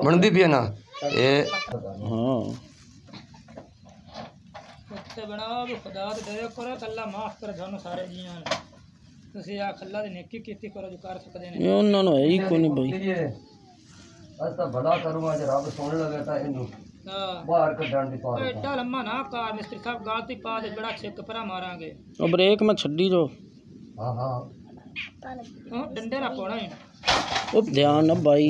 बनती भी है ना ये हाँ बनाओ खुदा तो डरे करो अल्लाह माफ कर थानू सारे जियां तुसी आ अल्लाह दी नेकी कीती करो जो कर सकदे ने ये उन्हां नु है ही कोई नहीं भाई अस तो भला करूँ आज रब सुन लगे तो इनू बाहर कढण दी पार एडा लम्मा ना कार मिस्त्री साहब गलती पा दे बड़ा छिक परा मारांगे ओ ब्रेक में छड्डी जो हां हां ओ डंडे ना पाना ही ओ ध्यान ना भाई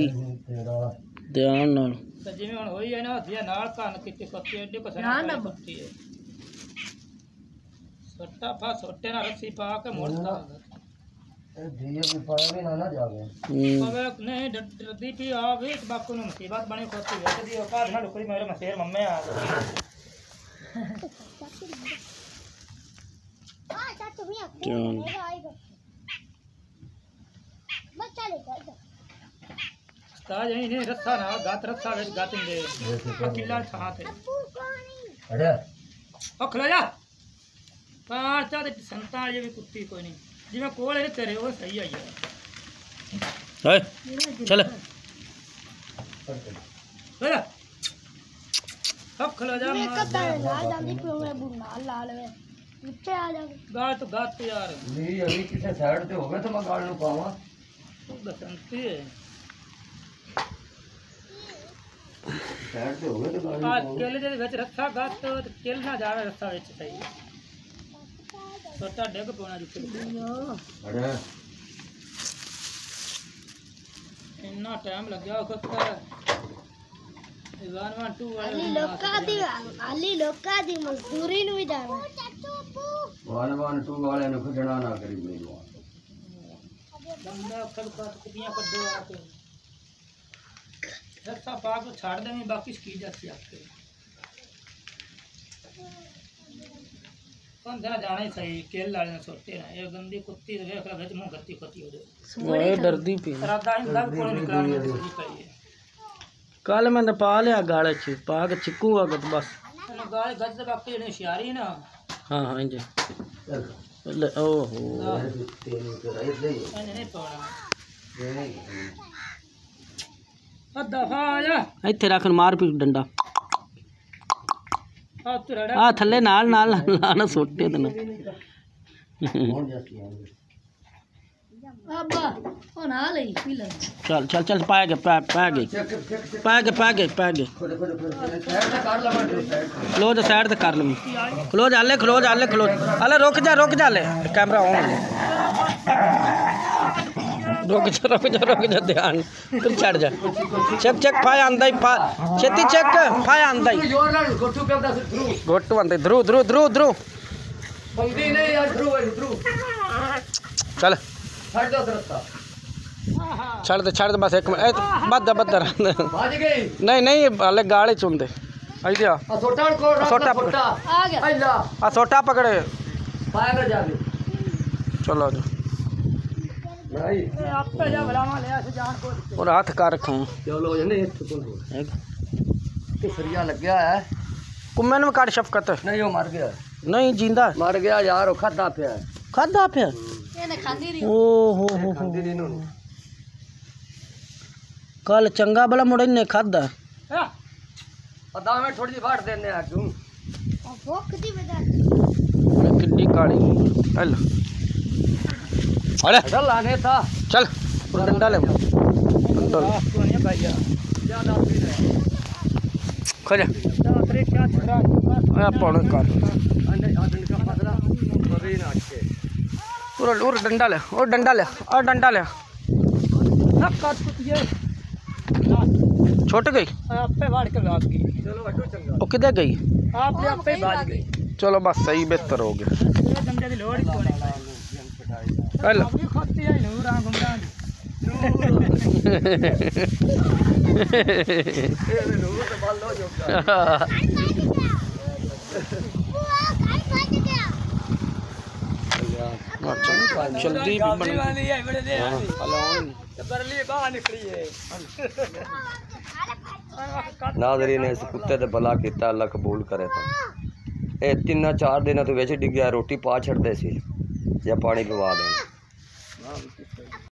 ध्यान नाल तो जिवें हुण होई है ना हथिया नाल कान कीती कत्ती एडी को सना करती है सट्टा फा सोटे ना रस्सी पा के मोड़ता दिए भी पर भी ना जावे अबे नहीं डरदी पी आ वे बाकू नु मुसीबत बने खोती है दी औकात ना लुकड़ी मेरे मसेर मम्मे आ चाचू भैया बच्चा लेकर ताज यही नहीं रस्सा ना गात रस्सा वेच गातिन दे अकेला था थे अरे ओ खलो जा पाचा दे संताल ये भी कुत्ती कोई नहीं जिवें कोल है तेरे वो सही आई है ओए चल चल अब खलो जा मैं कब लाल जल्दी पे मैं बुना लाल में नीचे आ जा गात यार नहीं अभी किसी साइड पे होवे तो मैं गाल नु पावा बसंती है साइड पे होवे तो गाल नु आ केले दे विच रस्सा गात तो केल ना जावे रस्सा विच सही छोटा डेग पोना जिथे अरे इतना टाइम लग गया उसका इवान 2 अली लोका दी मजदूरी नु भी जाना 1 2 वाले नु खजना ना करी मेरी बंदा कल का कुतियां कर दो आके रस्सा पाक को छाड़ देंगे बाकी की जाती आपके कौन जरा जाना ही सही केल लाने ने सोटे ना ये गंदी कुत्ती देख ले भेज मुंह गत्ती खती हो दे ओए डरदी पी राधा इन लग कोने निकलने में सही चाहिए कल मैंने पा लिया गाले च पा के चिकूगा बस गाय गज दे बाकी जने शियारी ना हां हां जी ओहो नहीं पाना दफा आजा इत्थे रख मार पी डंडा आ तुरड़ा आ थल्ले नाल नाल ना सोटे ते ना अब्बा ओ ना ले पी ले चल चल चल पा गए क्लोज साइड ते कर लूं क्लोज आले रुक जा ले कैमरा ऑन रुक जा ध्यान फिर छड़ जा चेक फाया आंदा ही छेती चेक फाया आंदा ही गोटू आंदा ध्रुव बंदी नहीं यार ध्रुव चल छड़ दो छड़ दे बस एक मिनट बद भाज गई नहीं हले गाले चुंदे आइदिया सोटा आ गया आ सोटा पकड़े पाएगा जाके चलो जा भाई आपे जा बलावा ले ऐसे जान को और हाथ कर रखूं चलो जने तो सरिया लग गया है कुम्मे में काट शफकत नहीं वो मर गया नहीं जिंदा मर गया यार वो खादा पे ये खादी रही ओ हो कल चंगा भला मुड़े ने खादा अदा में थोड़ी सी फाड़ देने आ तू भूख दी बजा किड्डी काली चल अरे चल आने था चल डंडा ले कोने भैया ज्यादा पी रहे खजा तेरे क्या छरा आ पौड़ कर अंडे का बदला कभी ना अच्छे और डंडा ले और डंडा ले सब काट कुतिए छूट गई आपे वाड़ के भाग गई चलो हटो चंगा वो किधर गई आपे भाग गई चलो बस सही बेहतर हो गया डंडे दी लोड़ ही कोने हेलो अभी खत्ती है नूरा गुमरा जल्दी नाज़रीन इस कुत्ते ते भला किया अल्लाह कबूल करे तो ये 3-4 दिन तो विच डिग्या रोटी पा छड़दे सी या पानी पिवा देना